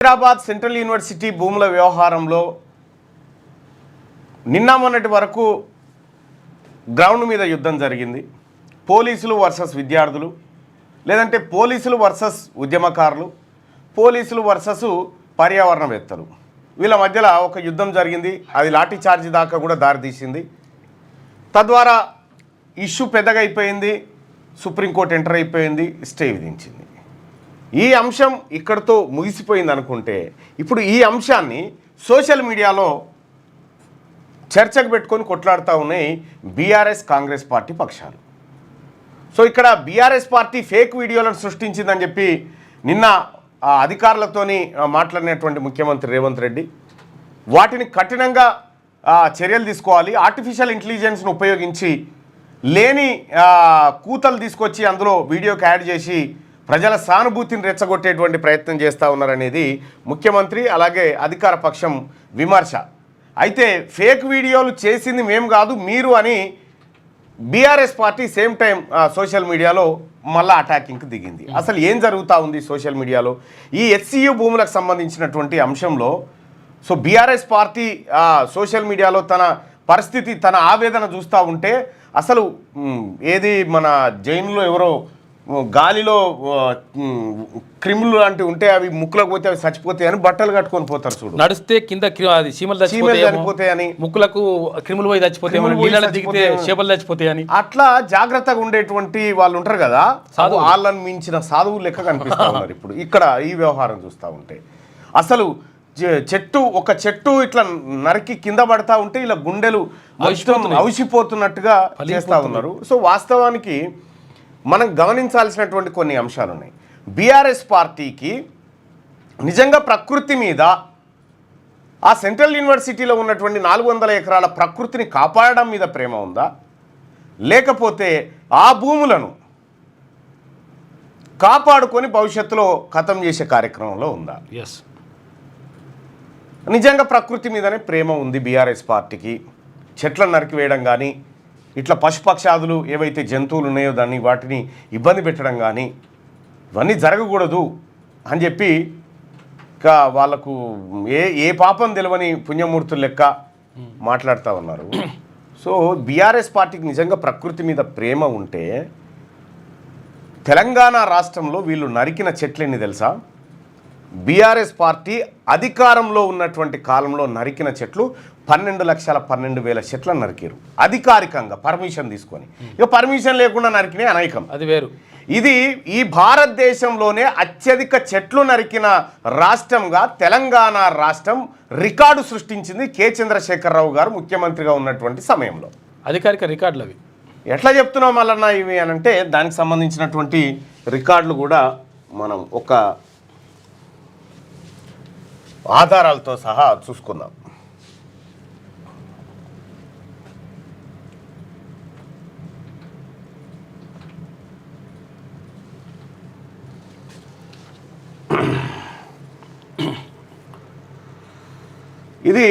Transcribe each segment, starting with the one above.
Hyderabad central university భూముల వ్యవహారంలో నిన్న మొన్నటి వరకు గ్రౌండ్ మీద యుద్ధం జరిగింది. పోలీసులు వర్సెస్ విద్యార్థులు, లేదంటే పోలీసులు వర్సెస్ ఉద్యమకారులు, పోలీసులు వర్సెస్ పర్యావరణవేత్తలు, వీళ్ళ మధ్యలో ఒక యుద్ధం జరిగింది. అది లాఠీ చార్జ్ దాకా కూడా దారితీసింది. తద్వారా ఇష్యూ పెద్దగా అయిపోయింది. సుప్రీంకోర్టు ఎంటర్ అయిపోయింది, స్టే విధించింది. ఈ అంశం ఇక్కడితో ముగిసిపోయింది అనుకుంటే, ఇప్పుడు ఈ అంశాన్ని సోషల్ మీడియాలో చర్చకు పెట్టుకొని కొట్లాడుతూ ఉన్నాయి బీఆర్ఎస్ కాంగ్రెస్ పార్టీ పక్షాలు. సో ఇక్కడ బీఆర్ఎస్ పార్టీ ఫేక్ వీడియోలను సృష్టించిందని చెప్పి నిన్న అధికారులతోని మాట్లాడినటువంటి ముఖ్యమంత్రి రేవంత్ రెడ్డి వాటిని కఠినంగా చర్యలు తీసుకోవాలి, ఆర్టిఫిషియల్ ఇంటెలిజెన్స్ను ఉపయోగించి లేని కూతలు తీసుకొచ్చి అందులో వీడియోకి యాడ్ చేసి ప్రజల సానుభూతిని రెచ్చగొట్టేటువంటి ప్రయత్నం చేస్తూ ఉన్నారనేది ముఖ్యమంత్రి అలాగే అధికార పక్షం విమర్శ. అయితే ఫేక్ వీడియోలు చేసింది మేము కాదు మీరు అని BRS party same time social మీడియాలో మళ్ళీ అటాకింగ్కి దిగింది. అసలు ఏం జరుగుతూ ఉంది సోషల్ మీడియాలో ఈ హెచ్సియు భూములకు సంబంధించినటువంటి అంశంలో? సో బీఆర్ఎస్ పార్టీ సోషల్ మీడియాలో తన పరిస్థితి, తన ఆవేదన చూస్తూ ఉంటే అసలు ఏది మన జైన్లో ఎవరో గాలిలో క్రిములు లాంటివి ఉంటే అవి ముక్కులకు పోతే అవి చచ్చిపోతాయి అని బట్టలు కట్టుకొని పోతారు చూడు, నడిస్తే కింద చీమలు చచ్చిపోతాయని, ముక్కులకు క్రిములు పోయి చచ్చిపోతాయి, దిగితే చేపలు చచ్చిపోతాయని అట్లా జాగ్రత్తగా ఉండేటువంటి వాళ్ళు ఉంటారు కదా, వాళ్ళని మించిన సాధువు లెక్క కనిపిస్తూ ఉన్నారు ఇప్పుడు ఇక్కడ ఈ వ్యవహారం చూస్తూ ఉంటే. అసలు ఒక చెట్టు ఇట్లా నరికి కింద పడతా ఉంటే ఇలా గుండెలు అవసిపోతున్నట్టుగా చేస్తూ ఉన్నారు. సో వాస్తవానికి మనం గమనించాల్సినటువంటి కొన్ని అంశాలు ఉన్నాయి. బీఆర్ఎస్ పార్టీకి నిజంగా ప్రకృతి మీద, ఆ సెంట్రల్ యూనివర్సిటీలో ఉన్నటువంటి 400 ఎకరాల ప్రకృతిని కాపాడడం మీద ప్రేమ ఉందా, లేకపోతే ఆ భూములను కాపాడుకొని భవిష్యత్తులో ఖతం చేసే కార్యక్రమంలో ఉందా? ఎస్, నిజంగా ప్రకృతి మీదనే ప్రేమ ఉంది బీఆర్ఎస్ పార్టీకి. చెట్లను నరికివేయడం కానీ, ఇట్లా పశుపక్షాదులు ఏవైతే జంతువులు ఉన్నాయో దాన్ని వాటిని ఇబ్బంది పెట్టడం కానీ ఇవన్నీ జరగకూడదు అని చెప్పి వాళ్ళకు ఏ పాపం తెలియని పుణ్యమూర్తులు లెక్క మాట్లాడుతూ ఉన్నారు. సో బీఆర్ఎస్ పార్టీకి నిజంగా ప్రకృతి మీద ప్రేమ ఉంటే తెలంగాణ రాష్ట్రంలో వీళ్ళు నరికిన చెట్లన్నీ తెలుసా? బీఆర్ఎస్ పార్టీ అధికారంలో ఉన్నటువంటి కాలంలో నరికిన చెట్లు 12,12,000 చెట్లను నరికారు అధికారికంగా పర్మిషన్ తీసుకొని. ఇక పర్మిషన్ లేకుండా నరికినే అనేకం, అది వేరు. ఇది ఈ భారతదేశంలోనే అత్యధిక చెట్లు నరికిన రాష్ట్రంగా తెలంగాణ రాష్ట్రం రికార్డు సృష్టించింది కె చంద్రశేఖరరావు గారు ముఖ్యమంత్రిగా ఉన్నటువంటి సమయంలో. అధికారిక రికార్డులు అవి. ఎట్లా చెప్తున్నాం మళ్ళన్నా ఇవి అని అంటే దానికి సంబంధించినటువంటి రికార్డులు కూడా మనం ఒక ఆధారాలతో సహా చూసుకుందాం. ఇది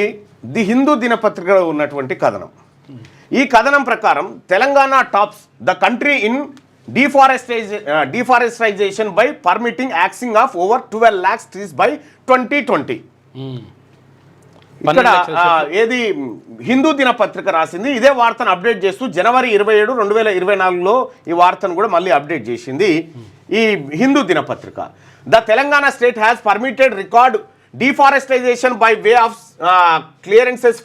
ది హిందూ దినపత్రికలో ఉన్నటువంటి కథనం. ఈ కథనం ప్రకారం Telangana tops the country in deforestation by permitting axing of over 12 lakhs trees by 2020. ఇక్కడ ఏది హిందూ దినపత్రిక రాసింది. ఇదే వార్తను అప్డేట్ చేస్తూ జనవరి 27, 2024లో ఈ వార్తను కూడా మళ్ళీ అప్డేట్ చేసింది ఈ హిందూ దినపత్రిక. The Telangana state has permitted record deforestation by way of clearances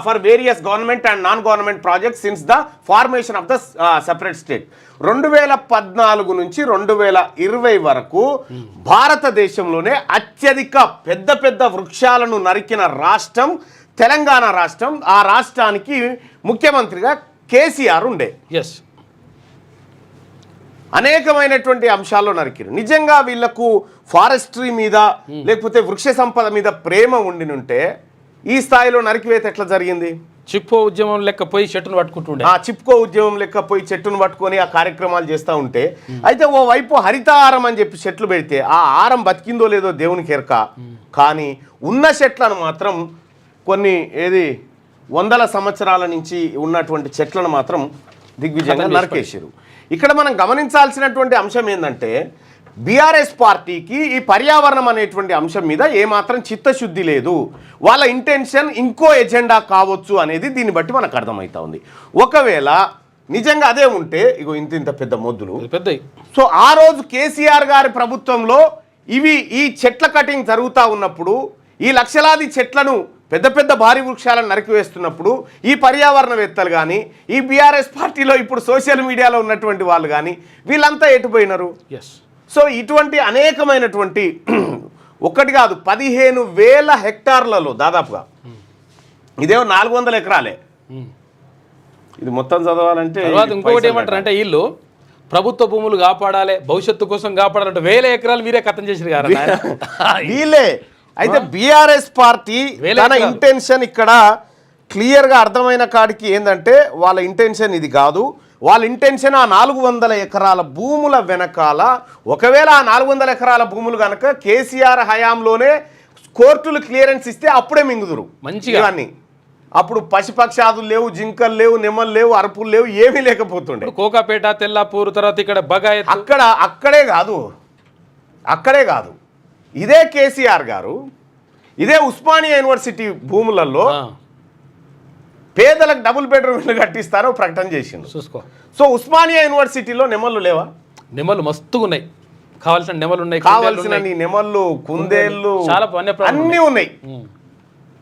for various government and non-government projects since the formation of the separate state. 2014 నుంచి 2020 వరకు భారతదేశంలోనే అత్యధిక పెద్ద వృక్షాలను నరికిన రాష్ట్రం తెలంగాణ రాష్ట్రం. ఆ రాష్ట్రానికి ముఖ్యమంత్రిగా కేసీఆర్ ఉండే. ఎస్, అనేకమైనటువంటి అంశాల్లో నరికిరు. నిజంగా వీళ్లకు ఫారెస్ట్రీ మీద లేకపోతే వృక్ష సంపద మీద ప్రేమ ఉండినుంటే ఈ స్థాయిలో నరికివేత ఎట్లా జరిగింది? చిప్కో ఉద్యమం లెక్క పోయి చెట్టును పట్టుకుంటుండే. చిప్కో ఉద్యమం లెక్క పోయి చెట్టును పట్టుకొని ఆ కార్యక్రమాలు చేస్తూ ఉంటే, అయితే ఓ వైపు హరితహారం అని చెప్పి చెట్లు పెడితే ఆ హారం బతికిందో లేదో దేవునికి ఎరక, కానీ ఉన్న చెట్లను మాత్రం కొన్ని 100 సంవత్సరాల నుంచి ఉన్నటువంటి చెట్లను మాత్రం దిగ్విజయంగా నరికేసారు. ఇక్కడ మనం గమనించాల్సినటువంటి అంశం ఏంటంటే బీఆర్ఎస్ పార్టీకి ఈ పర్యావరణం అనేటువంటి అంశం మీద ఏమాత్రం చిత్తశుద్ధి లేదు, వాళ్ళ ఇంటెన్షన్ ఇంకో ఎజెండా కావచ్చు అనేది దీన్ని బట్టి మనకు అర్థమవుతా ఉంది. ఒకవేళ నిజంగా అదే ఉంటే ఇగో ఇంత పెద్ద మొద్దులు పెద్ద. సో ఆ రోజు కేసీఆర్ గారి ప్రభుత్వంలో ఈ చెట్ల కటింగ్ జరుగుతూ ఉన్నప్పుడు, ఈ లక్షలాది చెట్లను పెద్ద పెద్ద భారీ వృక్షాలను నరికివేస్తున్నప్పుడు ఈ పర్యావరణవేత్తలు కానీ, ఈ బీఆర్ఎస్ పార్టీలో ఇప్పుడు సోషల్ మీడియాలో ఉన్నటువంటి వాళ్ళు కానీ వీళ్ళంతా ఎటుపోయినారు? సో ఇటువంటి అనేకమైనటువంటి ఒకటి కాదు 15,000 హెక్టార్లలో దాదాపుగా, ఇదేమో 400 ఎకరాలే, ఇది మొత్తం చదవాలంటే. ఇంకొకటి ఏమంటారు అంటే వీళ్ళు ప్రభుత్వ భూములు కాపాడాలి, భవిష్యత్తు కోసం కాపాడాలంటే 1000 ఎకరాలు మీరే కథం చేసిరు కదా వీళ్ళే. అయితే బీఆర్ఎస్ పార్టీ తన ఇంటెన్షన్ ఇక్కడ క్లియర్గా అర్థమైన కాడికి ఏంటంటే వాళ్ళ ఇంటెన్షన్ ఇది కాదు. వాళ్ళ ఇంటెన్షన్ ఆ 400 ఎకరాల భూముల వెనకాల, ఒకవేళ ఆ 400 ఎకరాల భూములు కనుక కేసీఆర్ హయాంలోనే కోర్టులు క్లియరెన్స్ ఇస్తే అప్పుడే మింగుదురు మంచిగా. అప్పుడు పశుపక్షాదులు లేవు, జింకలు లేవు, నెమలు లేవు, అరుపులు లేవు, ఏమీ లేకపోతుండే. కోకాపేట, తెల్లాపూర్, తర్వాత ఇక్కడ బగాయత్, అక్కడే కాదు ఇదే కేసీఆర్ గారు ఇదే ఉస్మానియా యూనివర్సిటీ భూములలో పేదలకు డబుల్ బెడ్రూమ్ ఇల్లు కట్టిస్తారో ప్రకటన చేసిండు. చూసుకో. సో ఉస్మానియా యూనివర్సిటీలో నెమళ్ళు లేవా? నెమళ్ళు మస్తుగా ఉన్నాయి, కావాల్సిన నెమలు ఉన్నాయి, కావాల్సిన నెమళ్ళు, కుందేళ్ళు చాలా అన్నీ ఉన్నాయి.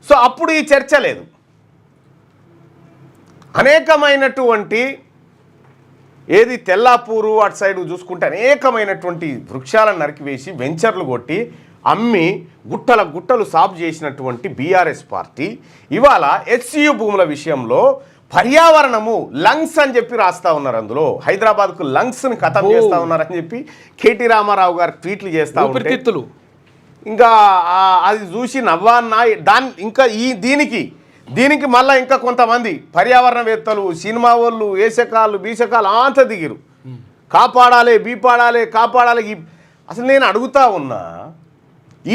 సో అప్పుడు ఈ చర్చ లేదు. అనేకమైనటువంటి ఏది తెల్లాపూరు అటు సైడ్ చూసుకుంటే అనేకమైనటువంటి వృక్షాలను నరికివేసి వెంచర్లు కొట్టి అమ్మి గుట్టలు సాగు చేసినటువంటి బీఆర్ఎస్ పార్టీ ఇవాళ హెచ్సియు భూముల విషయంలో పర్యావరణము లంగ్స్ అని చెప్పి రాస్తా ఉన్నారు. అందులో హైదరాబాద్కు లంగ్స్ని ఖతం చేస్తూ ఉన్నారని చెప్పి కేటీ రామారావు గారు ట్వీట్లు చేస్తా ఉంటారు. ఇంకా అది చూసి నవ్వాన్నా దాని ఇంకా దీనికి మళ్ళీ ఇంకా కొంతమంది పర్యావరణవేత్తలు, సినిమా వాళ్ళు, ఏసకాలు బీసకాలు అంత దిగిరు. కాపాడాలి, కాపాడాలి. అసలు నేను అడుగుతా ఉన్నా,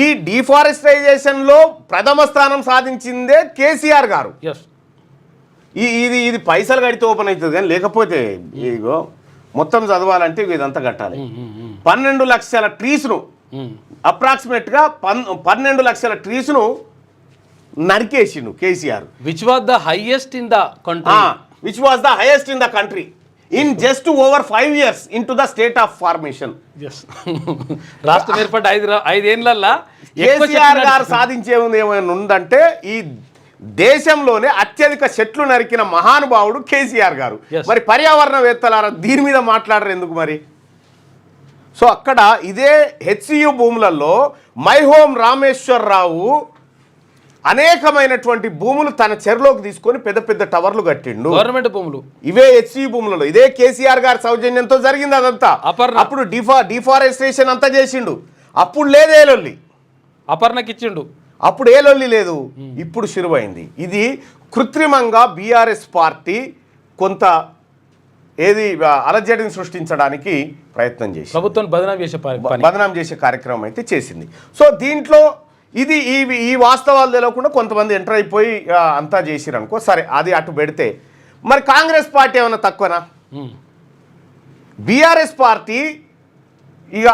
ఈ డిఫారెస్టైజేషన్లో ప్రథమ స్థానం సాధించిందే కేసీఆర్ గారు. ఇది పైసలు కడితే ఓపెన్ అవుతుంది కానీ లేకపోతే ఇగో మొత్తం చదవాలంటే ఇదంతా కట్టాలి. 12 లక్షల ట్రీస్ను అప్రాక్సిమేట్గా 12 లక్షల ట్రీస్ను నరికేసిండు KCR. Which was the highest in the country in just over 5 years into the state of formation. రాష్ట్రం ఏర్పడ్డ 5 ఏళ్లలో కేసీఆర్ గారు సాధించేది ఏమైనా ఉందంటే ఈ దేశంలోనే అత్యధిక చెట్లు నరికిన మహానుభావుడు కేసీఆర్ గారు. మరి పర్యావరణవేత్తలారా దీని మీద మాట్లాడరు ఎందుకు మరి? సో అక్కడ ఇదే హెచ్సియు భూములలో మై హోమ్ రామేశ్వరరావు అనేకమైనటువంటి భూములు తన చెరులోకి తీసుకొని పెద్ద పెద్ద టవర్లు కట్టిండు. గవర్నమెంట్ భూములు ఇవే హెచ్సియు భూములలో ఇదే కేసీఆర్ గారి సౌజన్యంతో జరిగింది అదంతా. అప్పుడు డిఫారెస్టేషన్ అంతా చేసిండు. అప్పుడు లేదే లొల్లి, అపర్ణకి ఇచ్చిండు. అప్పుడు ఏ లొల్లి లేదు, ఇప్పుడు శురువైంది. ఇది కృత్రిమంగా బీఆర్ఎస్ పార్టీ కొంత అలజడిని సృష్టించడానికి ప్రయత్నం చేసి ప్రభుత్వం బదనాం చేసే కార్యక్రమం అయితే చేసింది. సో దీంట్లో ఈ వాస్తవాలు తెలియకుండా కొంతమంది ఎంటర్ అయిపోయి అంతా చేసిరు అనుకో, సరే అది అటు పెడితే మరి కాంగ్రెస్ పార్టీ ఏమైనా తక్కువనా? బీఆర్ఎస్ పార్టీ ఇక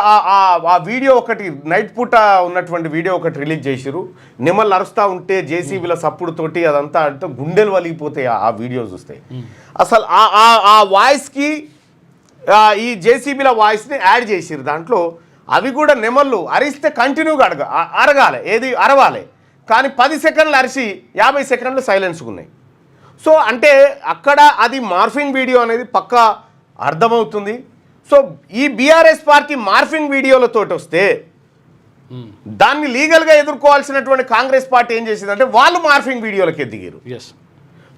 ఆ వీడియో ఒకటి నైట్ పూట ఉన్నటువంటి వీడియో ఒకటి రిలీజ్ చేసిరు. నిమ్మలు అరుస్తూ ఉంటే జేసీబీల సప్పుడుతోటి అదంతా అంటే గుండెలు వలిగిపోతాయి ఆ వీడియో చూస్తే. అసలు ఆ వాయిస్కి ఈ జేసీబీల వాయిస్ని యాడ్ చేసిరు దాంట్లో. అవి కూడా నెమళ్ళు అరిస్తే కంటిన్యూగా అరగాలి, అరవాలి. కానీ 10 సెకండ్లు అరిసి 50 సెకండ్లు సైలెన్స్గా ఉన్నాయి. సో అంటే అక్కడ అది మార్ఫింగ్ వీడియో అనేది పక్కా అర్థమవుతుంది. సో ఈ బీఆర్ఎస్ పార్టీ మార్ఫింగ్ వీడియోలతో వస్తే దాన్ని లీగల్గా ఎదుర్కోవాల్సినటువంటి కాంగ్రెస్ పార్టీ ఏం చేసిందంటే వాళ్ళు మార్ఫింగ్ వీడియోలకే దిగారు.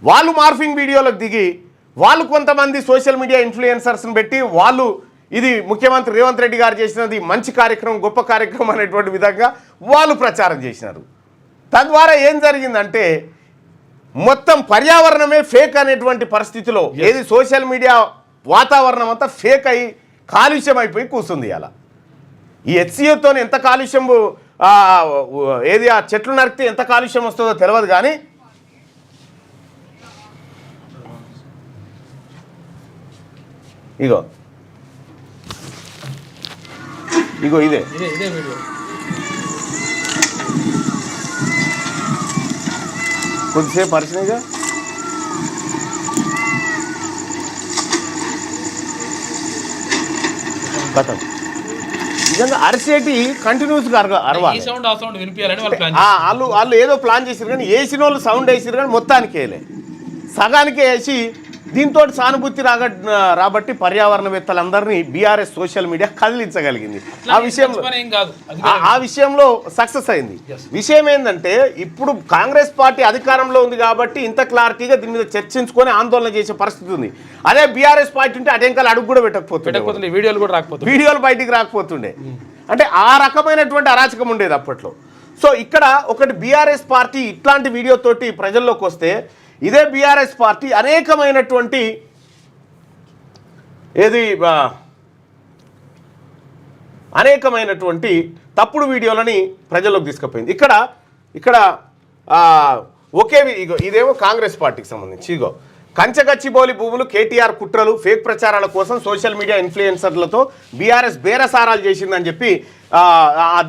వాళ్ళు మార్ఫింగ్ వీడియోలకు దిగి వాళ్ళు కొంతమంది సోషల్ మీడియా ఇన్ఫ్లుయెన్సర్స్ని పెట్టి వాళ్ళు ఇది ముఖ్యమంత్రి రేవంత్ రెడ్డి గారు చేసినది మంచి కార్యక్రమం, గొప్ప కార్యక్రమం అనేటువంటి విధంగా వాళ్ళు ప్రచారం చేసినారు. తద్వారా ఏం జరిగిందంటే మొత్తం పర్యావరణమే ఫేక్ అనేటువంటి పరిస్థితిలో ఏది సోషల్ మీడియా వాతావరణం అంతా ఫేక్ అయి కాలుష్యం అయిపోయి కూర్చుంది. అలా ఈ హెచ్సియుతో ఎంత కాలుష్యం ఏది ఆ చెట్లు నరికితే ఎంత కాలుష్యం వస్తుందో తెలియదు. కానీ ఇగో ఇగో ఇదే ఇదే వీడియో. కొద్దిసేపు పరిచినగా కథం నిజంగా అరిసేటి కంటిన్యూస్గా అరవాలి. వాళ్ళు ఏదో ప్లాన్ చేసారు కానీ వేసిన వాళ్ళు సౌండ్ వేసారు కానీ మొత్తానికి వేయలే, సగానికే వేసి దీంతో సానుభూతి రాబట్టి పర్యావరణవేత్తలందరినీ బీఆర్ఎస్ సోషల్ మీడియా కదిలించగలిగింది. ఆ విషయంలో సక్సెస్ అయింది. విషయం ఏంటంటే ఇప్పుడు కాంగ్రెస్ పార్టీ అధికారంలో ఉంది కాబట్టి ఇంత క్లారిటీగా దీని మీద చర్చించుకొని ఆందోళన చేసే పరిస్థితి ఉంది. అదే బీఆర్ఎస్ పార్టీ ఉంటే అటెంకాలు అడుగు కూడా పెట్టకపోతుండే, వీడియోలు కూడా రాకపోతుండే, వీడియోలు బయటికి రాకపోతుండే. అంటే ఆ రకమైనటువంటి అరాచకం ఉండేది అప్పట్లో. సో ఇక్కడ ఒకటి బీఆర్ఎస్ పార్టీ ఇట్లాంటి వీడియోతోటి ప్రజల్లోకి వస్తే, ఇదే బీఆర్ఎస్ పార్టీ అనేకమైనటువంటి అనేకమైనటువంటి తప్పుడు వీడియోలని ప్రజల్లోకి తీసుకుపోయింది. ఇక్కడ ఒకే ఇదేమో కాంగ్రెస్ పార్టీకి సంబంధించి ఇగో కంచగచ్చిబౌలి భూములు, కేటీఆర్ కుట్రలు, ఫేక్ ప్రచారాల కోసం సోషల్ మీడియా ఇన్ఫ్లుయెన్సర్లతో బీఆర్ఎస్ బేరసారాలు చేసిందని చెప్పి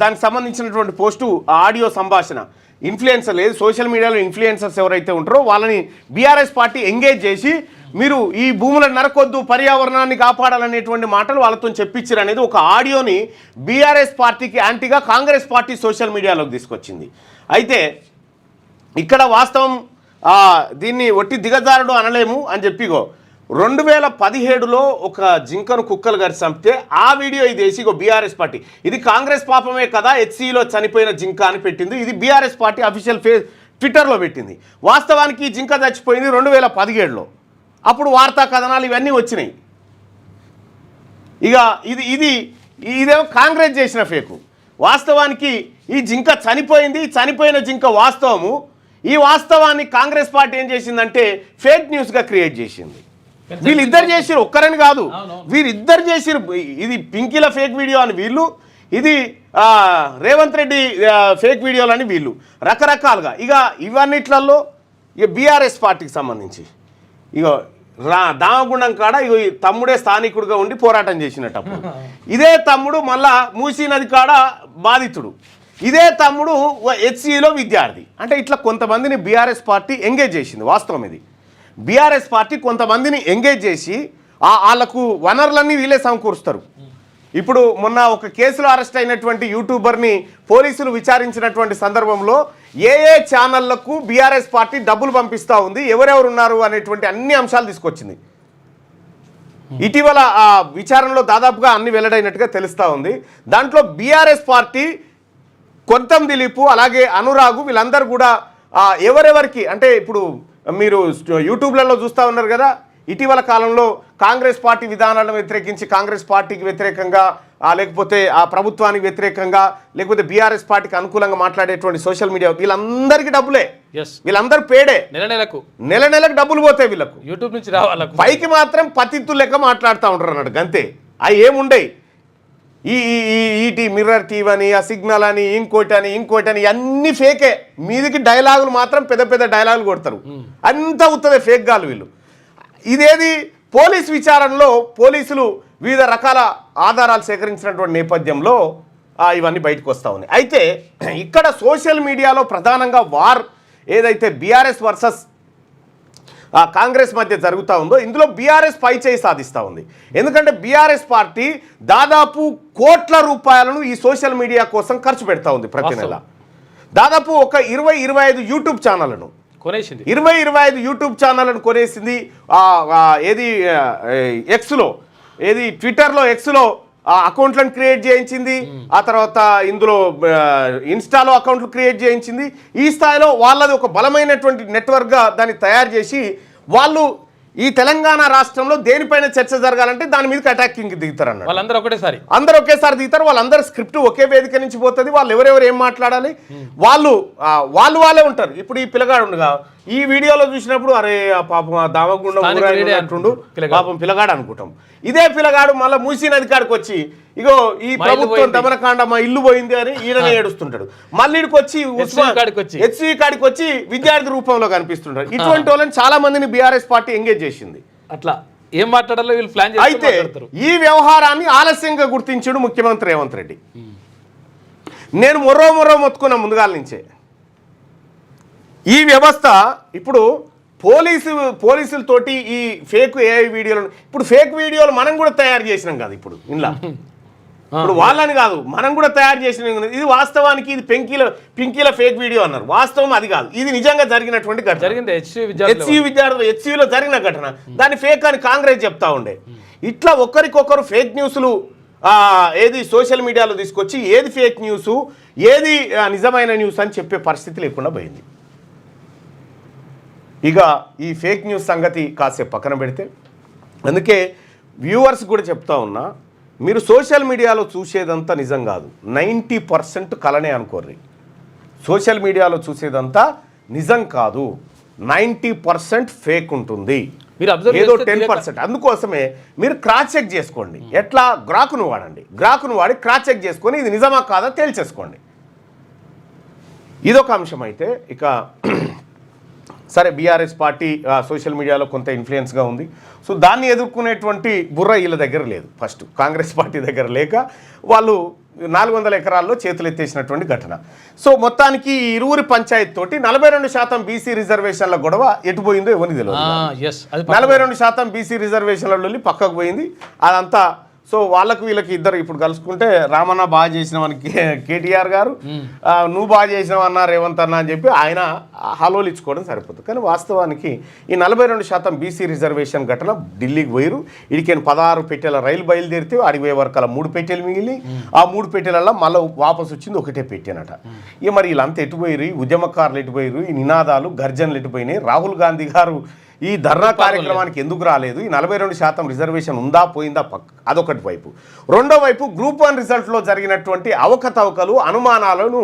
దానికి సంబంధించినటువంటి పోస్టు, ఆడియో సంభాషణ. ఇన్ఫ్లుయెన్సర్ లేదు, సోషల్ మీడియాలో ఇన్ఫ్లుయెన్సర్స్ ఎవరైతే ఉంటారో వాళ్ళని బీఆర్ఎస్ పార్టీ ఎంగేజ్ చేసి మీరు ఈ భూములను నరకొద్దు, పర్యావరణాన్ని కాపాడాలనేటువంటి మాటలు వాళ్ళతో చెప్పించారు అనేది ఒక ఆడియోని బీఆర్ఎస్ పార్టీకి యాంటీగా కాంగ్రెస్ పార్టీ సోషల్ మీడియాలోకి తీసుకొచ్చింది. అయితే ఇక్కడ వాస్తవం దీన్ని ఒట్టి దిగజారుడు అనలేము అని చెప్పిగో 2017లో ఒక జింకను కుక్కలు గారి చంపితే ఆ వీడియో ఇది వేసి బీఆర్ఎస్ పార్టీ ఇది కాంగ్రెస్ పాపమే కదా హెచ్సిలో చనిపోయిన జింక అని పెట్టింది. ఇది బీఆర్ఎస్ పార్టీ అఫీషియల్ ట్విట్టర్లో పెట్టింది. వాస్తవానికి ఈ జింక చచ్చిపోయింది 2017లో. అప్పుడు వార్తా కథనాలు ఇవన్నీ వచ్చినాయి. ఇక ఇదేమో కాంగ్రెస్ చేసిన ఫేకు. వాస్తవానికి ఈ జింక చనిపోయింది, చనిపోయిన జింక వాస్తవము. ఈ వాస్తవాన్ని కాంగ్రెస్ పార్టీ ఏం చేసిందంటే ఫేక్ న్యూస్గా క్రియేట్ చేసింది. వీళ్ళిద్దరు చేసిరు, ఒక్కరని కాదు, వీరిద్దరు చేసిరు. ఇది పింకీల ఫేక్ వీడియో అని వీళ్ళు, ఇది రేవంత్ రెడ్డి ఫేక్ వీడియోలు అని వీళ్ళు, రకరకాలుగా. ఇక ఇవన్నిట్లలో ఇక బీఆర్ఎస్ పార్టీకి సంబంధించి ఇక దామగుండం కాడ ఇక తమ్ముడే స్థానికుడిగా ఉండి పోరాటం చేసినట్టు, ఇదే తమ్ముడు మళ్ళా మూసీ నది కాడ బాధితుడు, ఇదే తమ్ముడు హెచ్సిలో విద్యార్థి. అంటే ఇట్లా కొంతమందిని బీఆర్ఎస్ పార్టీ ఎంగేజ్ చేసింది. వాస్తవం ఇది. బీఆర్ఎస్ పార్టీ కొంతమందిని ఎంగేజ్ చేసి వాళ్లకు వనరులన్నీ వీళ్ళే సమకూరుస్తారు. ఇప్పుడు మొన్న ఒక కేసులో అరెస్ట్ అయినటువంటి యూట్యూబర్ని పోలీసులు విచారించినటువంటి సందర్భంలో ఏ ఛానళ్లకు బీఆర్ఎస్ పార్టీ డబ్బులు పంపిస్తూ ఉంది, ఎవరెవరు ఉన్నారు అనేటువంటి అన్ని అంశాలు తీసుకొచ్చింది. ఇటీవల ఆ విచారణలో దాదాపుగా అన్ని వెల్లడైనట్టుగా తెలుస్తూ ఉంది. దాంట్లో బీఆర్ఎస్ పార్టీ కొంతం దిలీపు అలాగే అనురాగు వీళ్ళందరూ కూడా ఎవరెవరికి అంటే ఇప్పుడు మీరు యూట్యూబ్లలో చూస్తూ ఉన్నారు కదా, ఇటీవల కాలంలో కాంగ్రెస్ పార్టీ విధానాలను వ్యతిరేకించి కాంగ్రెస్ పార్టీకి వ్యతిరేకంగా లేకపోతే ఆ ప్రభుత్వానికి వ్యతిరేకంగా లేకపోతే బీఆర్ఎస్ పార్టీకి అనుకూలంగా మాట్లాడేటువంటి సోషల్ మీడియా వీళ్ళందరికీ డబ్బులే, వీళ్ళందరూ పేడే, నెల నెలకు డబ్బులు పోతాయి వీళ్ళకు యూట్యూబ్ నుంచి రావాలి. పైకి మాత్రం పతిత్తు లెక్క మాట్లాడుతూ ఉంటారు అన్నట్టు, గంతే. అవి ఏముండయి. ఈటీ మిర్రర్ టీవీ అని, ఆ సిగ్నల్ అని, ఇంకోటి అని అన్ని ఫేకే. మీదికి డైలాగులు మాత్రం పెద్ద పెద్ద డైలాగులు కొడతారు. అంతా ఉత్తదే ఫేక్ గాలు వీళ్ళు. ఇదేది పోలీస్ విచారణలో పోలీసులు వివిధ రకాల ఆధారాలు సేకరించినటువంటి నేపథ్యంలో ఇవన్నీ బయటకు వస్తూ ఉన్నాయి. అయితే ఇక్కడ సోషల్ మీడియాలో ప్రధానంగా వార్ ఏదైతే బీఆర్ఎస్ వర్సెస్ కాంగ్రెస్ మధ్య జరుగుతూ ఉందో ఇందులో బీఆర్ఎస్ పై చేయి సాధిస్తూ ఉంది. ఎందుకంటే బీఆర్ఎస్ పార్టీ దాదాపు కోట్ల రూపాయలను ఈ సోషల్ మీడియా కోసం ఖర్చు పెడతా ఉంది ప్రతి నెల. దాదాపు ఒక 20-25 యూట్యూబ్ ఛానళ్లను కొనేసింది, 20-25 యూట్యూబ్ ఛానళ్లను కొనేసింది. ఏది ఎక్స్లో, ఏది ట్విట్టర్లో ఎక్స్లో అకౌంట్లను క్రియేట్ చేయించింది. ఆ తర్వాత ఇందులో ఇన్స్టాలో అకౌంట్లు క్రియేట్ చేయించింది. ఈ స్థాయిలో వాళ్ళది ఒక బలమైనటువంటి నెట్వర్క్గా దాన్ని తయారు చేసి వాళ్ళు ఈ తెలంగాణ రాష్ట్రంలో దేనిపైన చర్చ జరగాలంటే దాని మీదకి అటాకింగ్ దిగుతారు అన్నమాట. వాళ్ళందరూ ఒకేసారి దిగుతారు. వాళ్ళందరూ స్క్రిప్ట్ ఒకే వేదిక నుంచి పోతుంది. వాళ్ళు ఎవరెవరు ఏం మాట్లాడాలి వాళ్ళే ఉంటారు. ఇప్పుడు ఈ పిల్లగాడు ఉండగా ఈ వీడియోలో చూసినప్పుడు అరే పాపం దామగుండం అంటుండు, పాపం పిల్లగాడు అనుకుంటాం. ఇదే పిల్లగాడు మళ్ళీ మూసీ నది కాడికి వచ్చి ఇగో ఈ ప్రభుత్వం దమనకాండ మా ఇల్లు పోయింది అని ఈయననే ఏడుస్తుంటాడు. మళ్ళీ వచ్చి హెచ్సి కాడికి వచ్చి విద్యార్థి రూపంలో కనిపిస్తుంటాడు. ఇటువంటి వాళ్ళని చాలా మందిని బీఆర్ఎస్ పార్టీ ఎంగేజ్ చేసింది. అట్లా ఏం మాట్లాడాలో వీళ్ళు ప్లాన్ చేసి అయితే ఈ వ్యవహారాన్ని ఆలస్యంగా గుర్తించాడు ముఖ్యమంత్రి రేవంత్ రెడ్డి. నేను మొర్రో మొత్తుకున్నా ముందుగాల నుంచే. ఈ వ్యవస్థ ఇప్పుడు పోలీసులతోటి ఈ ఫేక్ ఏఐ వీడియోలు, ఇప్పుడు ఫేక్ వీడియోలు మనం కూడా తయారు చేసినాం కదా ఇప్పుడు ఇంట్లో. ఇప్పుడు వాళ్ళని కాదు, మనం కూడా తయారు చేసిన. ఇది వాస్తవానికి ఇది పింకీల ఫేక్ వీడియో అన్నారు. వాస్తవం అది కాదు, ఇది నిజంగా జరిగినటువంటి ఘటన. జరిగింది హెచ్సియు జరిగిన ఘటన. దాన్ని ఫేక్ అని కాంగ్రెస్ చెప్తా ఉండే. ఇట్లా ఒకరికొకరు ఫేక్ న్యూస్లు ఏది సోషల్ మీడియాలో తీసుకొచ్చి ఏది ఫేక్ న్యూస్ ఏది నిజమైన న్యూస్ అని చెప్పే పరిస్థితి లేకుండా పోయింది. ఇక ఈ ఫేక్ న్యూస్ సంగతి కాసేపు పక్కన పెడితే, అందుకే వ్యూవర్స్ కూడా చెప్తా ఉన్నా, మీరు సోషల్ మీడియాలో చూసేదంతా నిజం కాదు, 90% కలనే అనుకోర్రి. సోషల్ మీడియాలో చూసేదంతా నిజం కాదు, 90% ఫేక్ ఉంటుంది, ఏదో 10%. అందుకోసమే మీరు క్రాస్ చెక్ చేసుకోండి. ఎట్లా? గ్రాకును వాడండి. గ్రాకును వాడి క్రాస్ చెక్ చేసుకొని ఇది నిజమా కాదా తేల్చేసుకోండి. ఇదొక అంశం. అయితే ఇక సరే, బీఆర్ఎస్ పార్టీ సోషల్ మీడియాలో కొంత ఇన్ఫ్లుయెన్స్గా ఉంది. సో దాన్ని ఎదుర్కొనేటువంటి బుర్ర వీళ్ళ దగ్గర లేదు. ఫస్ట్ కాంగ్రెస్ పార్టీ దగ్గర లేక వాళ్ళు 400 ఎకరాల్లో చేతులు ఎత్తేసినటువంటి ఘటన. సో మొత్తానికి ఈ ఇరువురి పంచాయతీ తోటి 42% బీసీ రిజర్వేషన్ల గొడవ ఎటుపోయిందో ఎవరిని తెలియదు. 42% బీసీ రిజర్వేషన్ల పక్కకు పోయింది అదంతా. సో వాళ్ళకు వీళ్ళకి ఇద్దరు ఇప్పుడు కలుసుకుంటే రామన్న బాగా చేసినావని కేటీఆర్ గారు, నువ్వు బాగా చేసినావన్నా రేవంత్ అన్న అని చెప్పి ఆయన హలోలు ఇచ్చుకోవడం సరిపోతుంది. కానీ వాస్తవానికి ఈ 42% బీసీ రిజర్వేషన్ ఘటన ఢిల్లీకి పోయిరు. ఇడికేను 16 పెట్టెల రైలు బయలుదేరితే అడిగి పోయే వరకు అలా 3 పెట్టెలు మిగిలి, ఆ 3 పెట్టెలలో మళ్ళీ వాపసు వచ్చింది ఒకటే పెట్టేనట. ఇక మరి వీళ్ళంతా ఎటుపోయిరు, ఈఉద్యమకారులు ఎటుపోయిరు, ఈ నినాదాలు గర్జనలు ఎటుపోయినాయి, రాహుల్ గాంధీ గారు ఈ ధర్నా కార్యక్రమానికి ఎందుకు రాలేదు, ఈ 42% రిజర్వేషన్ ఉందా పోయిందా అదొకటి వైపు. రెండో వైపు గ్రూప్ 1 రిజల్ట్లో జరిగినటువంటి అవకతవకలు అనుమానాలను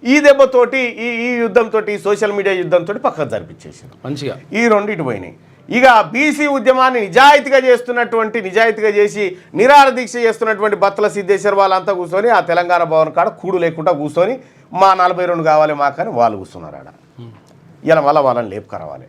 ఈ దెబ్బతోటి ఈ యుద్ధంతో సోషల్ మీడియా యుద్ధంతో పక్కకు జరిపించేసారు మంచిగా. ఈ రెండు ఇటు పోయినాయి. ఇక బీసీ ఉద్యమాన్ని నిజాయితీగా చేసి నిరాహార దీక్ష చేస్తున్నటువంటి బత్తల సిద్ధేశ్వర్ వాళ్ళంతా కూర్చొని ఆ తెలంగాణ భవన్ కాడ కూడు లేకుండా కూర్చొని మా 42 కావాలి మాకని వాళ్ళు కూర్చున్నారు ఆడ. ఇలా మళ్ళీ వాళ్ళని లేపుకరావాలి.